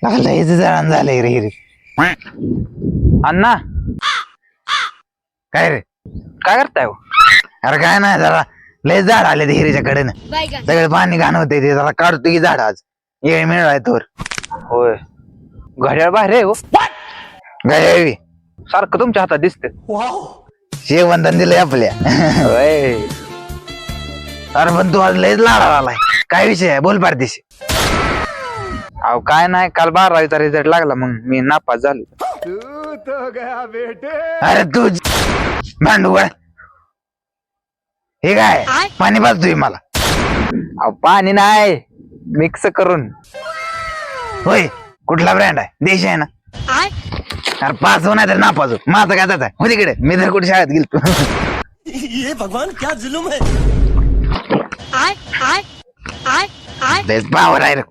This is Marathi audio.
लयच जळण झालंय रे हिरी. अण्णा काय रे? काय करताय हो? अरे काय नाही, जरा लय झाड आले ते हिरीच्या कडेनं. सगळे पाणी घाण होते ते, जरा काढतो की झाड आज ये मिळाय तोर. होय, घड्याळ बाहेर आहे हो. गाय सारखं तुमच्या हातात दिसत. शेवंतन दिलंय आपल्या. होय, अरे पण तू आज लयच लाडा आलाय, काय विषय आहे बोल पारदेशी. अहो काय नाही, काल 12वीचा रिझल्ट लागला मग मी नापास झालो. अरे तू भांडू गळ. हे काय पाणी पाजतोय मला? अहो पाणी नाही, मिक्स करून. होय, कुठला ब्रँड आहे? देश आहे ना? अरे पाच हो नाही तर ना पाचू, माझं काय जात आहे हो तिकडे, मी तर कुठे शाळेत गेलो. ये भगवान क्या जुलुम है. पावर आहे रे.